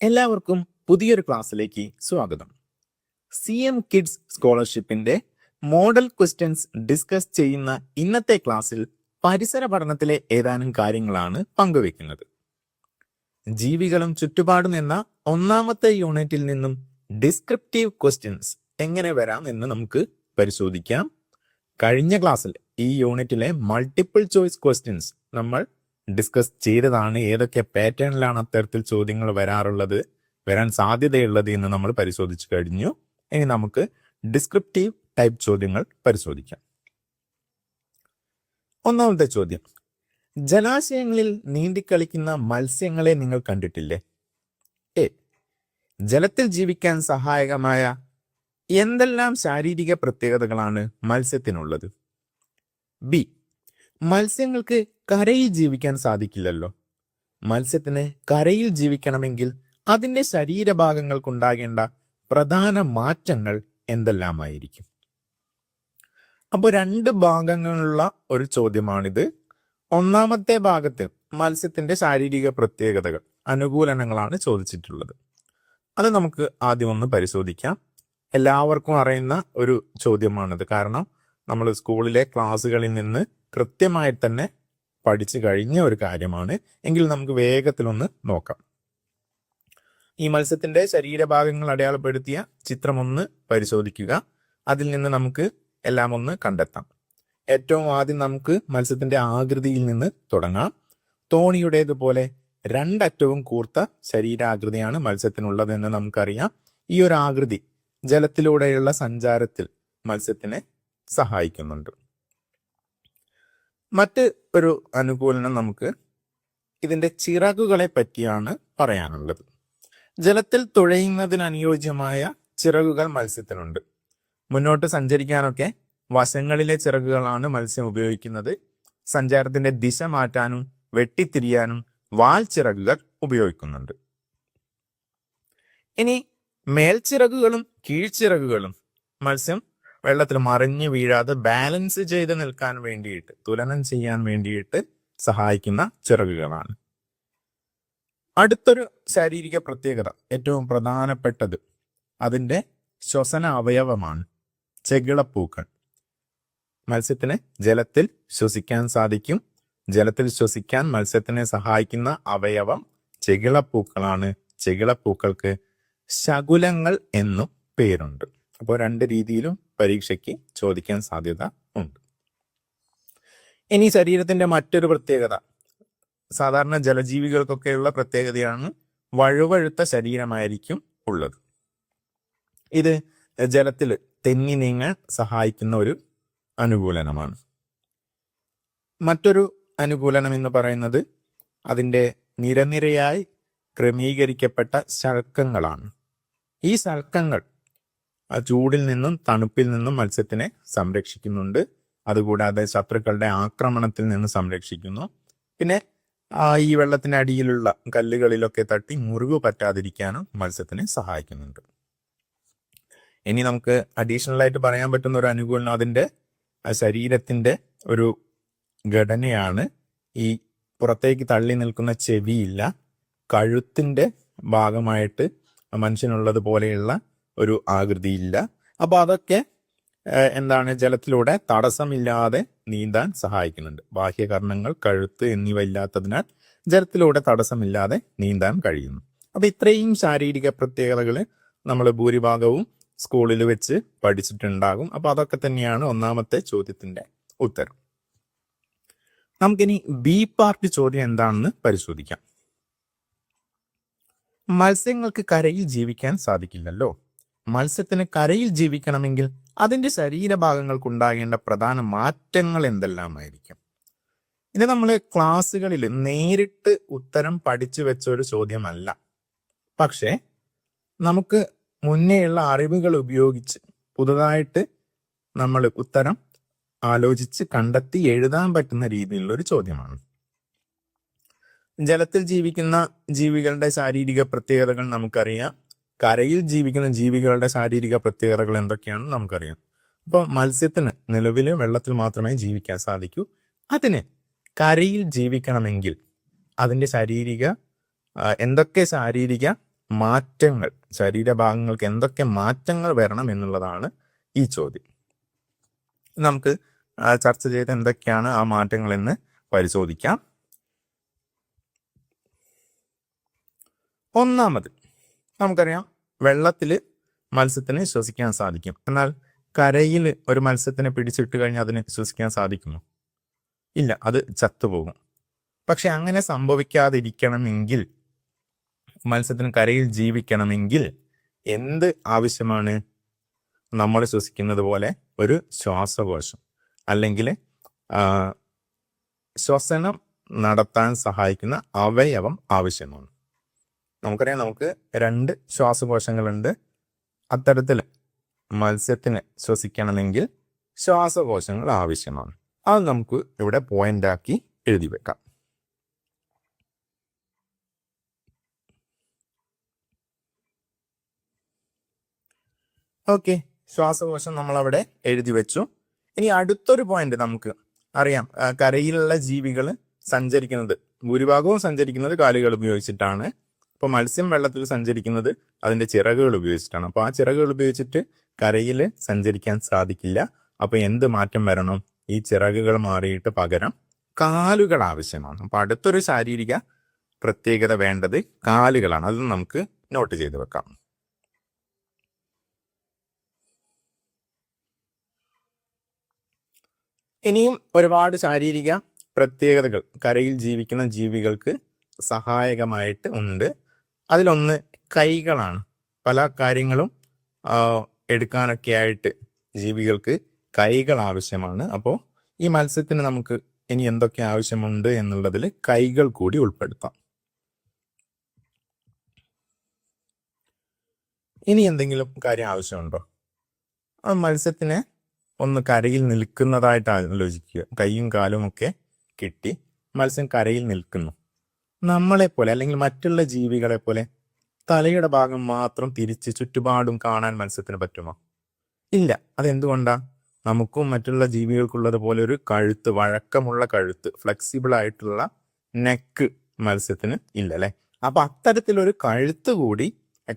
എല്ലാവർക്കും പുതിയൊരു ക്ലാസ്സിലേക്ക് സ്വാഗതം. CM Kids സ്കോളർഷിപ്പിന്റെ മോഡൽ ക്വസ്റ്റ്യൻസ് ഡിസ്കസ് ചെയ്യുന്ന ഇന്നത്തെ ക്ലാസ്സിൽ പരിസര പഠനത്തിലെ ഏതാനും കാര്യങ്ങളാണ് പങ്കുവെക്കുന്നത്. ജീവികളും ചുറ്റുപാടും എന്ന ഒന്നാമത്തെ യൂണിറ്റിൽ നിന്നും ഡിസ്ക്രിപ്റ്റീവ് ക്വസ്റ്റ്യൻസ് എങ്ങനെ വരാം എന്ന് നമുക്ക് പരിശോധിക്കാം. കഴിഞ്ഞ ക്ലാസ്സിൽ ഈ യൂണിറ്റിലെ മൾട്ടിപ്പിൾ ചോയ്സ് ക്വസ്റ്റ്യൻസ് നമ്മൾ ഡിസ്കസ് ചെയ്തതാണ്. ഏതൊക്കെ പാറ്റേണിലാണ് അത്തരത്തിൽ ചോദ്യങ്ങൾ വരാൻ സാധ്യതയുള്ളത് എന്ന് നമ്മൾ പരിശോധിച്ചു കഴിഞ്ഞു. ഇനി നമുക്ക് ഡിസ്ക്രിപ്റ്റീവ് ടൈപ്പ് ചോദ്യങ്ങൾ പരിശോധിക്കാം. ഒന്നാമത്തെ ചോദ്യം, ജലാശയങ്ങളിൽ നീന്തിക്കളിക്കുന്ന മത്സ്യങ്ങളെ നിങ്ങൾ കണ്ടിട്ടില്ലേ? എ, ജലത്തിൽ ജീവിക്കാൻ സഹായകമായ എന്തെല്ലാം ശാരീരിക പ്രത്യേകതകളാണ് മത്സ്യത്തിനുള്ളത്? ബി, മത്സ്യങ്ങൾക്ക് കരയിൽ ജീവിക്കാൻ സാധിക്കില്ലല്ലോ. മത്സ്യത്തിന് കരയിൽ ജീവിക്കണമെങ്കിൽ അതിൻ്റെ ശരീരഭാഗങ്ങൾക്കുണ്ടാകേണ്ട പ്രധാന മാറ്റങ്ങൾ എന്തെല്ലാമായിരിക്കും? അപ്പോൾ രണ്ട് ഭാഗങ്ങളുള്ള ഒരു ചോദ്യമാണിത്. ഒന്നാമത്തെ ഭാഗത്ത് മത്സ്യത്തിന്റെ ശാരീരിക പ്രത്യേകതകൾ, അനുകൂലനങ്ങളാണ് ചോദിച്ചിട്ടുള്ളത്. അത് നമുക്ക് ആദ്യം ഒന്ന് പരിശോധിക്കാം. എല്ലാവർക്കും അറിയുന്ന ഒരു ചോദ്യമാണിത്. കാരണം നമ്മൾ സ്കൂളിലെ ക്ലാസ്സുകളിൽ നിന്ന് കൃത്യമായി തന്നെ പഠിച്ചു കഴിഞ്ഞ ഒരു കാര്യമാണ്. എങ്കിൽ നമുക്ക് വേഗത്തിലൊന്ന് നോക്കാം. ഈ മത്സ്യത്തിന്റെ ശരീരഭാഗങ്ങൾ അടയാളപ്പെടുത്തിയ ചിത്രം ഒന്ന് പരിശോധിക്കുക. അതിൽ നിന്ന് നമുക്ക് എല്ലാം ഒന്ന് കണ്ടെത്താം. ഏറ്റവും ആദ്യം നമുക്ക് മത്സ്യത്തിന്റെ ആകൃതിയിൽ നിന്ന് തുടങ്ങാം. തോണിയുടേതുപോലെ രണ്ടറ്റവും കൂർത്ത ശരീരാകൃതിയാണ് മത്സ്യത്തിനുള്ളതെന്ന് നമുക്കറിയാം. ഈ ഒരു ആകൃതി ജലത്തിലൂടെയുള്ള സഞ്ചാരത്തിൽ മത്സ്യത്തിനെ സഹായിക്കുന്നുണ്ട്. മറ്റ് ഒരു അനുകൂലനം നമുക്ക് ഇതിന്റെ ചിറകുകളെ പറ്റിയാണ് പറയാനുള്ളത്. ജലത്തിൽ തുഴയുന്നതിന് അനുയോജ്യമായ ചിറകുകൾ മത്സ്യത്തിനുണ്ട്. മുന്നോട്ട് സഞ്ചരിക്കാനൊക്കെ വശങ്ങളിലെ ചിറകുകളാണ് മത്സ്യം ഉപയോഗിക്കുന്നത്. സഞ്ചാരത്തിന്റെ ദിശ മാറ്റാനും വെട്ടിത്തിരിയാനും വാൽ ചിറകുകൾ ഉപയോഗിക്കുന്നുണ്ട്. ഇനി മേൽച്ചിറകുകളും കീഴ്ച്ചിറകുകളും മത്സ്യം വെള്ളത്തിൽ മറിഞ്ഞു വീഴാതെ ബാലൻസ് ചെയ്ത് നിൽക്കാൻ വേണ്ടിയിട്ട്, തുലനം ചെയ്യാൻ വേണ്ടിയിട്ട് സഹായിക്കുന്ന ചിറകുകളാണ്. അടുത്തൊരു ശാരീരിക പ്രത്യേകത, ഏറ്റവും പ്രധാനപ്പെട്ടത്, അതിൻ്റെ ശ്വസന അവയവമാണ് ചെകിളപ്പൂക്കൾ. മത്സ്യത്തിന് ജലത്തിൽ ശ്വസിക്കാൻ സാധിക്കും. ജലത്തിൽ ശ്വസിക്കാൻ മത്സ്യത്തിനെ സഹായിക്കുന്ന അവയവം ചെകിളപ്പൂക്കളാണ്. ചെകിളപ്പൂക്കൾക്ക് ശകുലങ്ങൾ എന്നും പേരുണ്ട്. അപ്പോൾ രണ്ട് രീതിയിലും പരീക്ഷയ്ക്ക് ചോദിക്കാൻ സാധ്യത ഉണ്ട്. ഇനി ശരീരത്തിന്റെ മറ്റൊരു പ്രത്യേകത, സാധാരണ ജലജീവികൾക്കൊക്കെയുള്ള പ്രത്യേകതയാണ്, വഴുവഴുത്ത ശരീരമായിരിക്കും ഉള്ളത്. ഇത് ജലത്തിൽ തെന്നി നീങ്ങാൻ സഹായിക്കുന്ന ഒരു അനുകൂലനമാണ്. മറ്റൊരു അനുകൂലനം എന്ന് പറയുന്നത് അതിൻ്റെ നിരനിരയായി ക്രമീകരിക്കപ്പെട്ട ശൽക്കങ്ങളാണ്. ഈ ശൽക്കങ്ങൾ ചൂടിൽ നിന്നും തണുപ്പിൽ നിന്നും മത്സ്യത്തിനെ സംരക്ഷിക്കുന്നുണ്ട്. അതുകൂടാതെ ശത്രുക്കളുടെ ആക്രമണത്തിൽ നിന്ന് സംരക്ഷിക്കുന്നു. പിന്നെ ഈ വെള്ളത്തിന്റെ അടിയിലുള്ള കല്ലുകളിലൊക്കെ തട്ടി മുറിവ് പറ്റാതിരിക്കാനും മത്സ്യത്തിനെ സഹായിക്കുന്നുണ്ട്. ഇനി നമുക്ക് അഡീഷണൽ ആയിട്ട് പറയാൻ പറ്റുന്ന ഒരു അനുകൂലനം അതിൻ്റെ ശരീരത്തിന്റെ ഒരു ഘടനയാണ്. ഈ പുറത്തേക്ക് തള്ളി നിൽക്കുന്ന ചെവിയില്ല. കഴുത്തിന്റെ ഭാഗമായിട്ട് മനുഷ്യനുള്ളത് പോലെയുള്ള ഒരു ആകൃതിയില്ല. അപ്പോൾ അതൊക്കെ ജലത്തിലൂടെ തടസ്സമില്ലാതെ നീന്താൻ സഹായിക്കുന്നുണ്ട്. ബാഹ്യകർണങ്ങൾ, കഴുത്ത് എന്നിവ ഇല്ലാത്തതിനാൽ ജലത്തിലൂടെ തടസ്സമില്ലാതെ നീന്താൻ കഴിയുന്നു. അപ്പൊ ഇത്രയും ശാരീരിക പ്രത്യേകതകൾ നമ്മൾ ഭൂരിഭാഗവും സ്കൂളിൽ വെച്ച് പഠിച്ചിട്ടുണ്ടാകും. അപ്പൊ അതൊക്കെ തന്നെയാണ് ഒന്നാമത്തെ ചോദ്യത്തിന്റെ ഉത്തരം. നമുക്കിനി ബി പാർട്ട് ചോദ്യം എന്താണെന്ന് പരിശോധിക്കാം. മത്സ്യങ്ങൾക്ക് കരയിൽ ജീവിക്കാൻ സാധിക്കില്ലല്ലോ. മത്സ്യത്തിന് കരയിൽ ജീവിക്കണമെങ്കിൽ അതിൻ്റെ ശരീരഭാഗങ്ങൾക്കുണ്ടാകേണ്ട പ്രധാന മാറ്റങ്ങൾ എന്തെല്ലാമായിരിക്കും? ഇത് നമ്മൾ ക്ലാസ്സുകളിൽ നേരിട്ട് ഉത്തരം പഠിച്ചു വെച്ച ഒരു ചോദ്യമല്ല. പക്ഷേ നമുക്ക് മുന്നേയുള്ള അറിവുകൾ ഉപയോഗിച്ച് പുതുതായിട്ട് നമ്മൾ ഉത്തരം ആലോചിച്ച് കണ്ടെത്തി എഴുതാൻ പറ്റുന്ന രീതിയിലുള്ള ഒരു ചോദ്യമാണ്. ജലത്തിൽ ജീവിക്കുന്ന ജീവികളുടെ ശാരീരിക പ്രത്യേകതകൾ നമുക്കറിയാം. കരയിൽ ജീവിക്കുന്ന ജീവികളുടെ ശാരീരിക പ്രത്യേകതകൾ എന്തൊക്കെയാണെന്ന് നമുക്കറിയാം. അപ്പോൾ മത്സ്യത്തിന് നിലവിൽ വെള്ളത്തിൽ മാത്രമേ ജീവിക്കാൻ സാധിക്കൂ. അതിന് കരയിൽ ജീവിക്കണമെങ്കിൽ അതിൻ്റെ എന്തൊക്കെ ശാരീരിക മാറ്റങ്ങൾ, ശരീരഭാഗങ്ങൾക്ക് എന്തൊക്കെ മാറ്റങ്ങൾ വരണം എന്നുള്ളതാണ് ഈ ചോദ്യം. നമുക്ക് ചർച്ച ചെയ്ത് എന്തൊക്കെയാണ് ആ മാറ്റങ്ങൾ എന്ന് പരിശോധിക്കാം. ഒന്നാമത്, നമുക്കറിയാം വെള്ളത്തിൽ മത്സ്യത്തിന് ശ്വസിക്കാൻ സാധിക്കും. എന്നാൽ കരയിൽ ഒരു മത്സ്യത്തിനെ പിടിച്ചിട്ട് കഴിഞ്ഞാൽ അതിന് ശ്വസിക്കാൻ സാധിക്കുമോ? ഇല്ല, അത് ചത്തുപോകും. പക്ഷെ അങ്ങനെ സംഭവിക്കാതിരിക്കണമെങ്കിൽ, മത്സ്യത്തിന് കരയിൽ ജീവിക്കണമെങ്കിൽ എന്ത് ആവശ്യമാണ്? നമ്മൾ ശ്വസിക്കുന്നത് പോലെ ഒരു ശ്വാസകോശം അല്ലെങ്കിൽ ശ്വസനം നടത്താൻ സഹായിക്കുന്ന അവയവം ആവശ്യമാണ്. നമുക്കറിയാം, നമുക്ക് 2 ശ്വാസകോശങ്ങളുണ്ട്. അത്തരത്തിൽ മത്സ്യത്തിന് ശ്വസിക്കണമെങ്കിൽ ശ്വാസകോശങ്ങൾ ആവശ്യമാണ്. അത് നമുക്ക് ഇവിടെ പോയിന്റാക്കി എഴുതി വെക്കാം. ഓക്കെ, ശ്വാസകോശം നമ്മളവിടെ എഴുതി വെച്ചു. ഇനി അടുത്തൊരു പോയിന്റ് നമുക്ക് അറിയാം. കരയിലുള്ള ജീവികൾ സഞ്ചരിക്കുന്നത്, ഭൂരിഭാഗവും സഞ്ചരിക്കുന്നത് കാലുകൾ ഉപയോഗിച്ചിട്ടാണ്. അപ്പോൾ മത്സ്യം വെള്ളത്തിൽ സഞ്ചരിക്കുന്നത് അതിന്റെ ചിറകുകൾ ഉപയോഗിച്ചിട്ടാണ്. അപ്പോൾ ആ ചിറകുകൾ ഉപയോഗിച്ചിട്ട് കരയിൽ സഞ്ചരിക്കാൻ സാധിക്കില്ല. അപ്പോൾ എന്ത് മാറ്റം വരണം? ഈ ചിറകുകൾ മാറിയിട്ട് പകരം കാലുകൾ ആവശ്യമാണ്. അപ്പോൾ അടുത്തൊരു ശാരീരിക പ്രത്യേകത വേണ്ടത് കാലുകളാണ്. അത് നമുക്ക് നോട്ട് ചെയ്ത് വെക്കാം. ഇനിയും ഒരുപാട് ശാരീരിക പ്രത്യേകതകൾ കരയിൽ ജീവിക്കുന്ന ജീവികൾക്ക് സഹായകമായിട്ട് ഉണ്ട്. അതിലൊന്ന് കൈകളാണ്. പല കാര്യങ്ങളും എടുക്കാനൊക്കെ ആയിട്ട് ജീവികൾക്ക് കൈകൾ ആവശ്യമാണ്. അപ്പോൾ ഈ മത്സ്യത്തിന് നമുക്ക് ഇനി എന്തൊക്കെ ആവശ്യമുണ്ട് എന്നുള്ളതിൽ കൈകൾ കൂടി ഉൾപ്പെടുത്താം. ഇനി എന്തെങ്കിലും കാര്യം ആവശ്യമുണ്ടോ? ആ മത്സ്യത്തിന് ഒന്ന് കരയിൽ നിൽക്കുന്നതായിട്ട് ആലോചിക്കുക. കൈയും കാലും ഒക്കെ കിട്ടി മത്സ്യം കരയിൽ നിൽക്കുന്നു. നമ്മളെപ്പോലെ അല്ലെങ്കിൽ മറ്റുള്ള ജീവികളെ പോലെ തലയുടെ ഭാഗം മാത്രം തിരിച്ച് ചുറ്റുപാടും കാണാൻ മത്സ്യത്തിന് പറ്റുമോ? ഇല്ല. അതെന്തുകൊണ്ടാ? നമുക്കും മറ്റുള്ള ജീവികൾക്കുള്ളത് പോലെ ഒരു കഴുത്ത്, വഴക്കമുള്ള കഴുത്ത്, ഫ്ലെക്സിബിൾ ആയിട്ടുള്ള നെക്ക് മത്സ്യത്തിന് ഇല്ല അല്ലെ. അപ്പൊ അത്തരത്തിലൊരു കഴുത്ത് കൂടി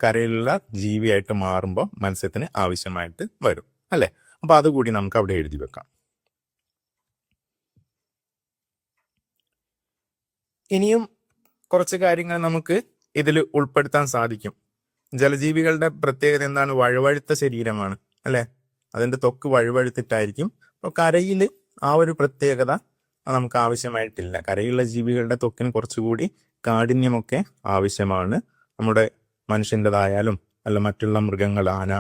കരയിലുള്ള ജീവിയായിട്ട് മാറുമ്പോൾ മത്സ്യത്തിന് ആവശ്യമായിട്ട് വരും അല്ലെ. അപ്പൊ അതുകൂടി നമുക്ക് അവിടെ എഴുതി വെക്കാം. ഇനിയും കുറച്ച് കാര്യങ്ങൾ നമുക്ക് ഇതിൽ ഉൾപ്പെടുത്താൻ സാധിക്കും. ജലജീവികളുടെ പ്രത്യേകത എന്താണ്? വഴുവഴുത്ത ശരീരമാണ് അല്ലെ. അതിന്റെ ത്വക്ക് വഴുവഴുത്തിട്ടായിരിക്കും. അപ്പോൾ കരയിൽ ആ ഒരു പ്രത്യേകത നമുക്ക് ആവശ്യമായിട്ടില്ല. കരയിലുള്ള ജീവികളുടെ ത്വക്കിന് കുറച്ചുകൂടി കാഠിന്യമൊക്കെ ആവശ്യമാണ്. നമ്മുടെ മനുഷ്യൻ്റെതായാലും അല്ല മറ്റുള്ള മൃഗങ്ങൾ, ആന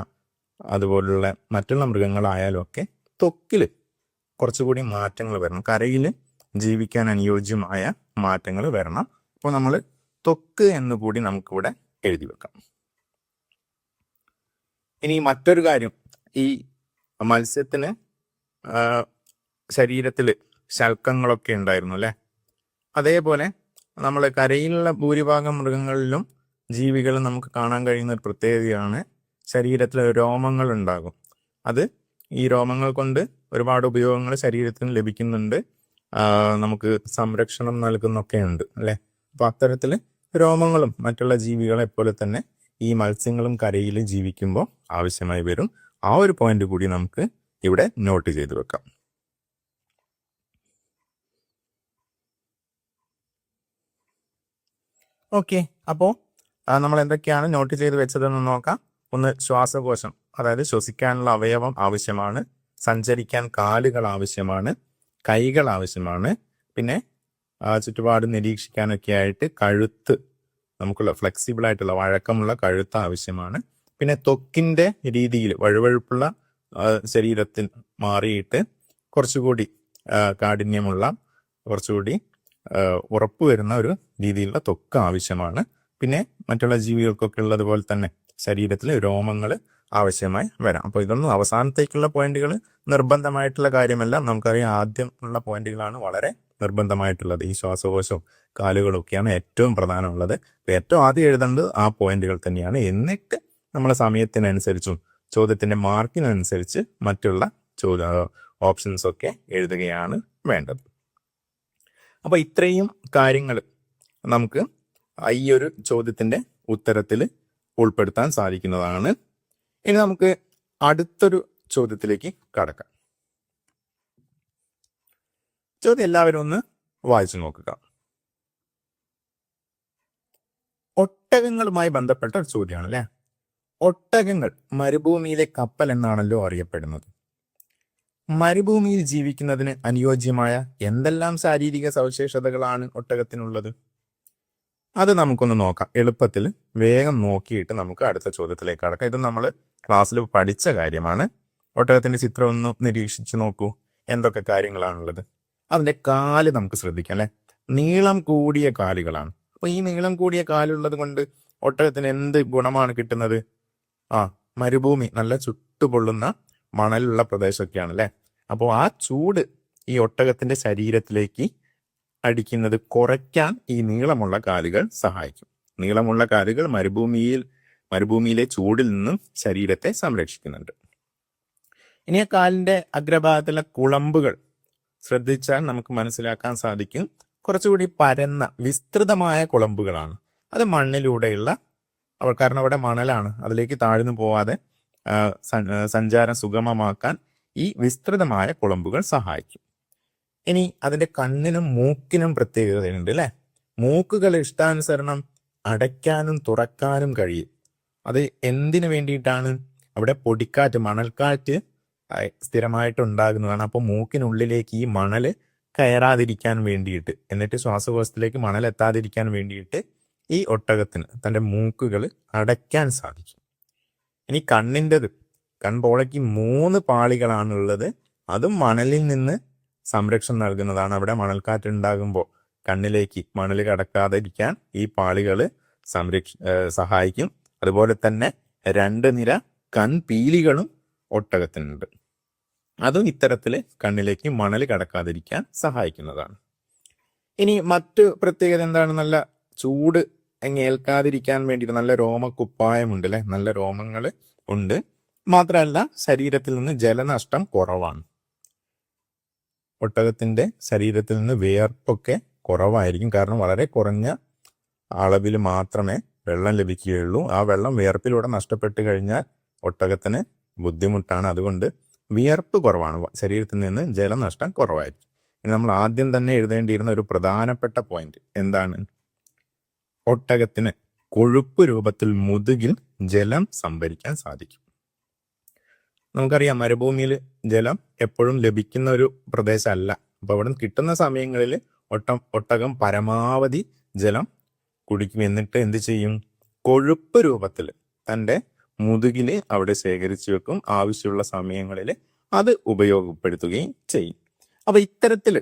അതുപോലുള്ള മറ്റുള്ള മൃഗങ്ങളായാലും ഒക്കെ ത്വക്കിൽ കുറച്ചുകൂടി മാറ്റങ്ങൾ വരണം. കരയിൽ ജീവിക്കാൻ അനുയോജ്യമായ മാറ്റങ്ങൾ വരണം. അപ്പോൾ നമ്മൾ ത്വക്ക് എന്നുകൂടി നമുക്കിവിടെ എഴുതി വെക്കാം. ഇനി മറ്റൊരു കാര്യം, ഈ മത്സ്യത്തിന് ശരീരത്തിൽ ശൽക്കങ്ങളൊക്കെ ഉണ്ടായിരുന്നു അല്ലെ. അതേപോലെ നമ്മൾ കരയിലുള്ള ഭൂരിഭാഗം മൃഗങ്ങളിലും ജീവികളും നമുക്ക് കാണാൻ കഴിയുന്ന ഒരു പ്രത്യേകതയാണ് ശരീരത്തിൽ രോമങ്ങൾ ഉണ്ടാകും. അത് ഈ രോമങ്ങൾ കൊണ്ട് ഒരുപാട് ഉപയോഗങ്ങൾ ശരീരത്തിന് ലഭിക്കുന്നുണ്ട്. നമുക്ക് സംരക്ഷണം നൽകുന്നൊക്കെ ഉണ്ട് അല്ലെ. അപ്പൊ അത്തരത്തിൽ രോമങ്ങളും മറ്റുള്ള ജീവികളെ പോലെ തന്നെ ഈ മത്സ്യങ്ങളും കരയിൽ ജീവിക്കുമ്പോൾ ആവശ്യമായി വരും. ആ ഒരു പോയിന്റ് കൂടി നമുക്ക് ഇവിടെ നോട്ട് ചെയ്ത് വെക്കാം. ഓക്കെ, അപ്പോൾ നമ്മൾ എന്തൊക്കെയാണ് നോട്ട് ചെയ്ത് വെച്ചതെന്ന് നോക്കാം. ഒന്ന്, ശ്വാസകോശം, അതായത് ശ്വസിക്കാനുള്ള അവയവം ആവശ്യമാണ്. സഞ്ചരിക്കാൻ കാലുകൾ ആവശ്യമാണ്. കൈകൾ ആവശ്യമാണ്. പിന്നെ ചുറ്റുപാട് നിരീക്ഷിക്കാനൊക്കെ ആയിട്ട് കഴുത്ത്, നമുക്കുള്ള ഫ്ലെക്സിബിൾ ആയിട്ടുള്ള വഴക്കമുള്ള കഴുത്ത് ആവശ്യമാണ്. പിന്നെ ത്വക്കിന്റെ രീതിയിൽ വഴുവഴുപ്പുള്ള ശരീരത്തിൽ മാറിയിട്ട് കുറച്ചുകൂടി കാഠിന്യമുള്ള, കുറച്ചുകൂടി ഉറപ്പ് വരുന്ന ഒരു രീതിയിലുള്ള ത്വക്ക് ആവശ്യമാണ്. പിന്നെ മറ്റുള്ള ജീവികൾക്കൊക്കെ ഉള്ളതുപോലെ തന്നെ ശരീരത്തിൽ രോമങ്ങൾ ആവശ്യമായി വരാം. അപ്പോൾ ഇതൊന്നും അവസാനത്തേക്കുള്ള പോയിന്റുകൾ നിർബന്ധമായിട്ടുള്ള കാര്യമല്ല. നമുക്കറിയാം ആദ്യം ഉള്ള പോയിന്റുകളാണ് വളരെ നിർബന്ധമായിട്ടുള്ളത്. ഈ ശ്വാസകോശവും കാലുകളും ഒക്കെയാണ് ഏറ്റവും പ്രധാനമുള്ളത്. ഏറ്റവും ആദ്യം എഴുതേണ്ടത് ആ പോയിന്റുകൾ തന്നെയാണ്. എന്നിട്ട് നമ്മളെ സമയത്തിനനുസരിച്ചും ചോദ്യത്തിന്റെ മാർക്കിനനുസരിച്ച് മറ്റുള്ള ഓപ്ഷൻസ് ഒക്കെ എഴുതുകയാണ് വേണ്ടത്. അപ്പോൾ ഇത്രയും കാര്യങ്ങൾ നമുക്ക് ഈ ഒരു ചോദ്യത്തിന്റെ ഉത്തരത്തിൽ ഉൾപ്പെടുത്താൻ സാധിക്കുന്നതാണ്. ഇനി നമുക്ക് അടുത്തൊരു ചോദ്യത്തിലേക്ക് കടക്കാം. ചോദ്യം എല്ലാവരും ഒന്ന് വായിച്ചു നോക്കുക. ഒട്ടകങ്ങളുമായി ബന്ധപ്പെട്ട ഒരു ചോദ്യമാണ് അല്ലെ. ഒട്ടകങ്ങൾ മരുഭൂമിയിലെ കപ്പൽ എന്നാണല്ലോ അറിയപ്പെടുന്നത്. മരുഭൂമിയിൽ ജീവിക്കുന്നതിന് അനുയോജ്യമായ എന്തെല്ലാം ശാരീരിക സവിശേഷതകളാണ് ഒട്ടകത്തിനുള്ളത്? അത് നമുക്കൊന്ന് നോക്കാം. എളുപ്പത്തിൽ വേഗം നോക്കിയിട്ട് നമുക്ക് അടുത്ത ചോദ്യത്തിലേക്ക് കടക്കാം. ഇത് നമ്മൾ ക്ലാസ്സിൽ പഠിച്ച കാര്യമാണ്. ഒട്ടകത്തിന്റെ ചിത്രം ഒന്ന് നിരീക്ഷിച്ചു നോക്കൂ. എന്തൊക്കെ കാര്യങ്ങളാണുള്ളത്? അതിന്റെ കാല് നമുക്ക് ശ്രദ്ധിക്കാം അല്ലെ. നീളം കൂടിയ കാലുകളാണ്. അപ്പൊ ഈ നീളം കൂടിയ കാലുള്ളത് കൊണ്ട് ഒട്ടകത്തിന് എന്ത് ഗുണമാണ് കിട്ടുന്നത്? മരുഭൂമി, നല്ല ചുട്ടുപൊള്ളുന്ന മണലുള്ള പ്രദേശമൊക്കെയാണ് അല്ലെ. അപ്പോൾ ആ ചൂട് ഈ ഒട്ടകത്തിന്റെ ശരീരത്തിലേക്ക് അടിക്കുന്നത് കുറയ്ക്കാൻ ഈ നീളമുള്ള കാലുകൾ സഹായിക്കും. നീളമുള്ള കാലുകൾ മരുഭൂമിയിലെ ചൂടിൽ നിന്നും ശരീരത്തെ സംരക്ഷിക്കുന്നുണ്ട്. ഇനി ആ കാലിന്റെ അഗ്രഭാഗത്തിലെ കുളമ്പുകൾ ശ്രദ്ധിച്ചാൽ നമുക്ക് മനസ്സിലാക്കാൻ സാധിക്കും. കുറച്ചുകൂടി പരന്ന വിസ്തൃതമായ കുളമ്പുകളാണ്. അത് മണ്ണിലൂടെയുള്ള കാരണം അവിടെ മണലാണ്, അതിലേക്ക് താഴ്ന്നു പോവാതെ സഞ്ചാരം സുഗമമാക്കാൻ ഈ വിസ്തൃതമായ കുളമ്പുകൾ സഹായിക്കും. ഇനി അതിന്റെ കണ്ണിനും മൂക്കിനും പ്രത്യേകതയുണ്ട് അല്ലെ. മൂക്കുകൾ ഇഷ്ടാനുസരണം അടയ്ക്കാനും തുറക്കാനും കഴിയും. അത് എന്തിനു വേണ്ടിയിട്ടാണ്? അവിടെ പൊടിക്കാറ്റ്, മണൽക്കാറ്റ് സ്ഥിരമായിട്ട് ഉണ്ടാകുന്നതാണ്. അപ്പോൾ മൂക്കിനുള്ളിലേക്ക് ഈ മണൽ കയറാതിരിക്കാൻ വേണ്ടിയിട്ട്, എന്നിട്ട് ശ്വാസകോശത്തിലേക്ക് മണൽ എത്താതിരിക്കാൻ വേണ്ടിയിട്ട് ഈ ഒട്ടകത്തിന് തൻ്റെ മൂക്കുകൾ അടയ്ക്കാൻ സാധിക്കും. ഇനി കണ്ണിൻ്റെത്, കൺപോളയ്ക്ക് 3 പാളികളാണുള്ളത്. അതും മണലിൽ നിന്ന് സംരക്ഷണം നൽകുന്നതാണ്. അവിടെ മണൽക്കാറ്റ് ഉണ്ടാകുമ്പോൾ കണ്ണിലേക്ക് മണൽ കടക്കാതിരിക്കാൻ ഈ പാളികൾ സഹായിക്കും. അതുപോലെ തന്നെ 2 നിര കൺപീലികളും ഒട്ടകത്തിനുണ്ട്. അതും ഇത്തരത്തിൽ കണ്ണിലേക്ക് മണൽ കടക്കാതിരിക്കാൻ സഹായിക്കുന്നതാണ്. ഇനി മറ്റു പ്രത്യേകത എന്താണ്? നല്ല ചൂട് ഏൽക്കാതിരിക്കാൻ വേണ്ടിയിട്ട് നല്ല രോമക്കുപ്പായമുണ്ട് അല്ലെ. നല്ല രോമങ്ങൾ ഉണ്ട്. മാത്രമല്ല ശരീരത്തിൽ നിന്ന് ജലനഷ്ടം കുറവാണ്. ഒട്ടകത്തിന്റെ ശരീരത്തിൽ നിന്ന് വിയർപ്പൊക്കെ കുറവായിരിക്കും. കാരണം വളരെ കുറഞ്ഞ അളവിൽ മാത്രമേ വെള്ളം ലഭിക്കുകയുള്ളൂ. ആ വെള്ളം വിയർപ്പിലൂടെ നഷ്ടപ്പെട്ട് കഴിഞ്ഞാൽ ഒട്ടകത്തിന് ബുദ്ധിമുട്ടാണ്. അതുകൊണ്ട് വിയർപ്പ് കുറവാണ്. ശരീരത്തിൽ നിന്ന് ജലനഷ്ടം കുറവായിരിക്കും. ഇനി നമ്മൾ ആദ്യം തന്നെ എഴുതേണ്ടിയിരുന്ന ഒരു പ്രധാനപ്പെട്ട പോയിന്റ് എന്താണ്? ഒട്ടകത്തിന് കൊഴുപ്പ് രൂപത്തിൽ മുതുകിൽ ജലം സംഭരിക്കാൻ സാധിക്കും. നമുക്കറിയാം മരുഭൂമിയിൽ ജലം എപ്പോഴും ലഭിക്കുന്ന ഒരു പ്രദേശമല്ല. അപ്പൊ അവിടെ കിട്ടുന്ന സമയങ്ങളിൽ ഒട്ടകം പരമാവധി ജലം കുടിക്കും. എന്നിട്ട് എന്ത് ചെയ്യും? കൊഴുപ്പ് രൂപത്തിൽ തൻ്റെ മുതുകിൽ അവിടെ ശേഖരിച്ചു വെക്കും. ആവശ്യമുള്ള സമയങ്ങളിൽ അത് ഉപയോഗപ്പെടുത്തുകയും ചെയ്യും. അപ്പൊ ഇത്തരത്തിൽ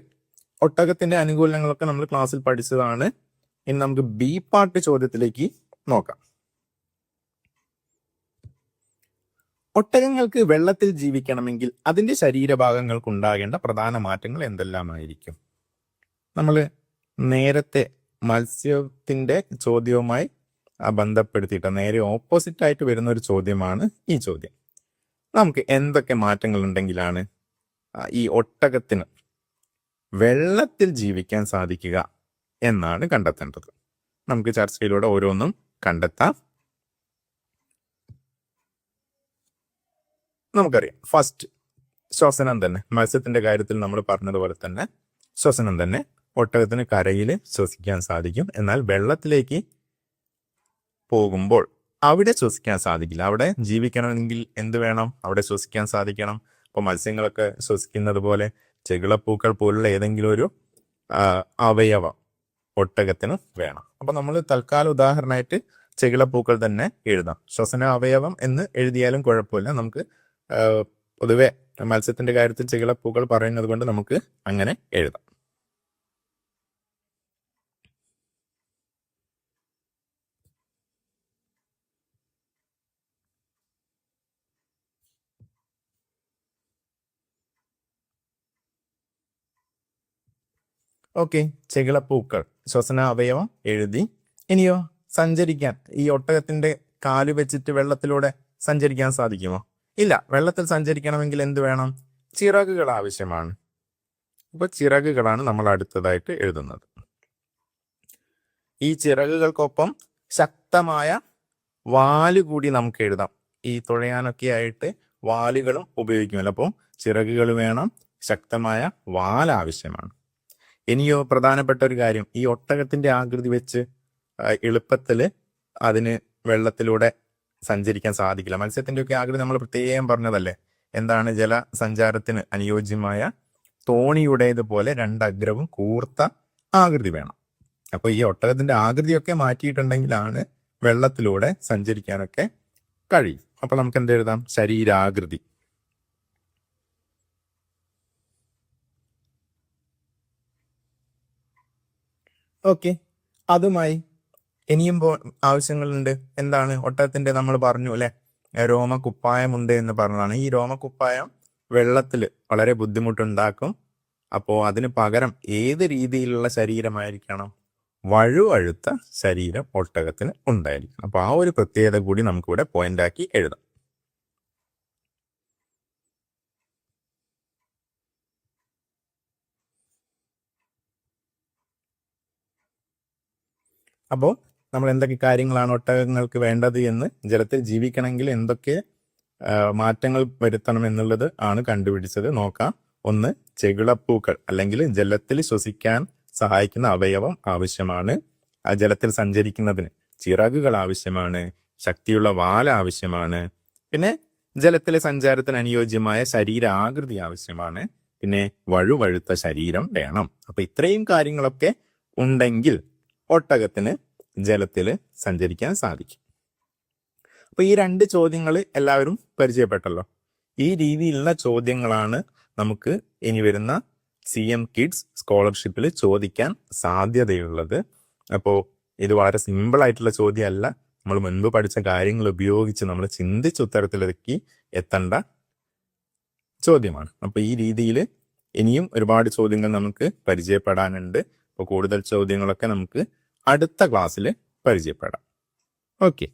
ഒട്ടകത്തിന്റെ അനുകൂലങ്ങളൊക്കെ നമ്മൾ ക്ലാസ്സിൽ പഠിച്ചതാണ്. ഇനി നമുക്ക് ബി പാർട്ട് ചോദ്യത്തിലേക്ക് നോക്കാം. ഒട്ടകങ്ങൾക്ക് വെള്ളത്തിൽ ജീവിക്കണമെങ്കിൽ അതിന്റെ ശരീരഭാഗങ്ങൾക്ക് ഉണ്ടാകേണ്ട പ്രധാന മാറ്റങ്ങൾ എന്തെല്ലാമായിരിക്കും? നമ്മൾ നേരത്തെ മത്സ്യത്തിന്റെ ചോദ്യവുമായി ബന്ധപ്പെടുത്തിയിട്ട് നേരെ ഓപ്പോസിറ്റ് ആയിട്ട് വരുന്ന ഒരു ചോദ്യമാണ് ഈ ചോദ്യം. നമുക്ക് എന്തൊക്കെ മാറ്റങ്ങൾ ഉണ്ടെങ്കിലാണ് ഈ ഒട്ടകത്തിന് വെള്ളത്തിൽ ജീവിക്കാൻ സാധിക്കുക എന്നാണ് കണ്ടെത്തേണ്ടത്. നമുക്ക് ചർച്ചയിലൂടെ ഓരോന്നും കണ്ടെത്താം. നമുക്കറിയാം ഫസ്റ്റ് ശ്വസനം തന്നെ. മത്സ്യത്തിന്റെ കാര്യത്തിൽ നമ്മൾ പറഞ്ഞതുപോലെ തന്നെ ശ്വസനം തന്നെ. ഒട്ടകത്തിന് കരയിൽ ശ്വസിക്കാൻ സാധിക്കും. എന്നാൽ വെള്ളത്തിലേക്ക് പോകുമ്പോൾ അവിടെ ശ്വസിക്കാൻ സാധിക്കില്ല. അവിടെ ജീവിക്കണമെങ്കിൽ എന്ത് വേണം? അവിടെ ശ്വസിക്കാൻ സാധിക്കണം. അപ്പോൾ മത്സ്യങ്ങളൊക്കെ ശ്വസിക്കുന്നത് പോലെ ചെകിളപ്പൂക്കൾ പോലുള്ള ഏതെങ്കിലും ഒരു അവയവം ഒട്ടകത്തിന് വേണം. അപ്പൊ നമ്മൾ തൽക്കാലം ഉദാഹരണമായിട്ട് ചെകിളപ്പൂക്കൾ തന്നെ എഴുതാം. ശ്വസന അവയവം എന്ന് എഴുതിയാലും കുഴപ്പമില്ല. നമുക്ക് പൊതുവെ മത്സ്യത്തിന്റെ കാര്യത്തിൽ ചെകിളപ്പൂക്കൾ പറയുന്നത് കൊണ്ട് നമുക്ക് അങ്ങനെ എഴുതാം. ഓക്കെ, ചെകിളപ്പൂക്കൾ ശ്വസന അവയവം എഴുതി. ഇനിയോ സഞ്ചരിക്കാൻ ഈ ഒട്ടകത്തിന്റെ കാല് വെച്ചിട്ട് വെള്ളത്തിലൂടെ സഞ്ചരിക്കാൻ സാധിക്കുമോ? ഇല്ല. വെള്ളത്തിൽ സഞ്ചരിക്കണമെങ്കിൽ എന്ത് വേണം? ചിറകുകൾ ആവശ്യമാണ്. അപ്പൊ ചിറകുകളാണ് നമ്മൾ അടുത്തതായിട്ട് എഴുതുന്നത്. ഈ ചിറകുകൾക്കൊപ്പം ശക്തമായ വാല് കൂടി നമുക്ക് എഴുതാം. ഈ തുഴയാനൊക്കെ ആയിട്ട് വാലുകളും ഉപയോഗിക്കുമല്ലോ. അപ്പോൾ ചിറകുകൾ വേണം, ശക്തമായ വാൽ ആവശ്യമാണ്. ഇനിയോ പ്രധാനപ്പെട്ട ഒരു കാര്യം, ഈ ഒട്ടകത്തിന്റെ ആകൃതി വെച്ച് എളുപ്പത്തിൽ അതിന് വെള്ളത്തിലൂടെ സഞ്ചരിക്കാൻ സാധിക്കില്ല. മത്സ്യത്തിന്റെ ഒക്കെ ആകൃതി നമ്മൾ പ്രത്യേകം പറഞ്ഞതല്ലേ. എന്താണ്? ജലസഞ്ചാരത്തിന് അനുയോജ്യമായ തോണിയുടേതുപോലെ രണ്ടഗ്രവും കൂർത്ത ആകൃതി വേണം. അപ്പൊ ഈ ഒട്ടകത്തിന്റെ ആകൃതിയൊക്കെ മാറ്റിയിട്ടുണ്ടെങ്കിലാണ് വെള്ളത്തിലൂടെ സഞ്ചരിക്കാനൊക്കെ കഴിയും. അപ്പൊ നമുക്ക് എന്ത് എഴുതാം? ശരീരാകൃതി. ഓക്കെ, അതുമായി ഇനിയും ആവശ്യങ്ങളുണ്ട്. എന്താണ്? ഒട്ടകത്തിന്റെ നമ്മൾ പറഞ്ഞു അല്ലെ, രോമകുപ്പായമുണ്ട് എന്ന് പറഞ്ഞതാണ്. ഈ രോമകുപ്പായം വെള്ളത്തിൽ വളരെ ബുദ്ധിമുട്ടുണ്ടാക്കും. അപ്പോൾ അതിന് പകരം ഏത് രീതിയിലുള്ള ശരീരമായിരിക്കണം? വഴുവഴുത്ത ശരീരം ഒട്ടകത്തിന് ഉണ്ടായിരിക്കണം. അപ്പോൾ ആ ഒരു പ്രത്യേകത കൂടി നമുക്കിവിടെ പോയിന്റ് ആക്കി എഴുതാം. അപ്പോൾ നമ്മൾ എന്തൊക്കെ കാര്യങ്ങളാണ് ഒട്ടകങ്ങൾക്ക് വേണ്ടത് എന്ന്, ജലത്തിൽ ജീവിക്കണമെങ്കിൽ എന്തൊക്കെ മാറ്റങ്ങൾ വരുത്തണം എന്നുള്ളത് ആണ് കണ്ടുപിടിച്ചത്. നോക്കാം. ഒന്ന്, ചെകിളപ്പൂക്കൾ അല്ലെങ്കിൽ ജലത്തിൽ ശ്വസിക്കാൻ സഹായിക്കുന്ന അവയവം ആവശ്യമാണ്. ആ ജലത്തിൽ സഞ്ചരിക്കുന്നതിന് ചിറകുകൾ ആവശ്യമാണ്, ശക്തിയുള്ള വാൽ ആവശ്യമാണ്, പിന്നെ ജലത്തിലെ സഞ്ചാരത്തിന് അനുയോജ്യമായ ശരീരാകൃതി ആവശ്യമാണ്, പിന്നെ വഴുവഴുത്ത ശരീരം വേണം. അപ്പൊ ഇത്രയും കാര്യങ്ങളൊക്കെ ഉണ്ടെങ്കിൽ ഒട്ടകത്തിന് ജലത്തിൽ സഞ്ചരിക്കാൻ സാധിക്കും. അപ്പൊ ഈ രണ്ട് ചോദ്യങ്ങൾ എല്ലാവരും പരിചയപ്പെട്ടല്ലോ. ഈ രീതിയിലുള്ള ചോദ്യങ്ങളാണ് നമുക്ക് ഇനി വരുന്ന CM കിഡ്സ് സ്കോളർഷിപ്പിൽ ചോദിക്കാൻ സാധ്യതയുള്ളത്. അപ്പോൾ ഇത് വളരെ സിമ്പിൾ ആയിട്ടുള്ള ചോദ്യമല്ല. നമ്മൾ മുൻപ് പഠിച്ച കാര്യങ്ങൾ ഉപയോഗിച്ച് നമ്മൾ ചിന്തിച്ച് ഉത്തരത്തിലേക്ക് എത്തേണ്ട ചോദ്യമാണ്. അപ്പോൾ ഈ രീതിയിൽ ഇനിയും ഒരുപാട് ചോദ്യങ്ങൾ നമുക്ക് പരിചയപ്പെടാനുണ്ട്. അപ്പോൾ കൂടുതൽ ചോദ്യങ്ങളൊക്കെ നമുക്ക് അടുത്ത ക്ലാസ്സിൽ പരിചയപ്പെടാം. ഓക്കെ.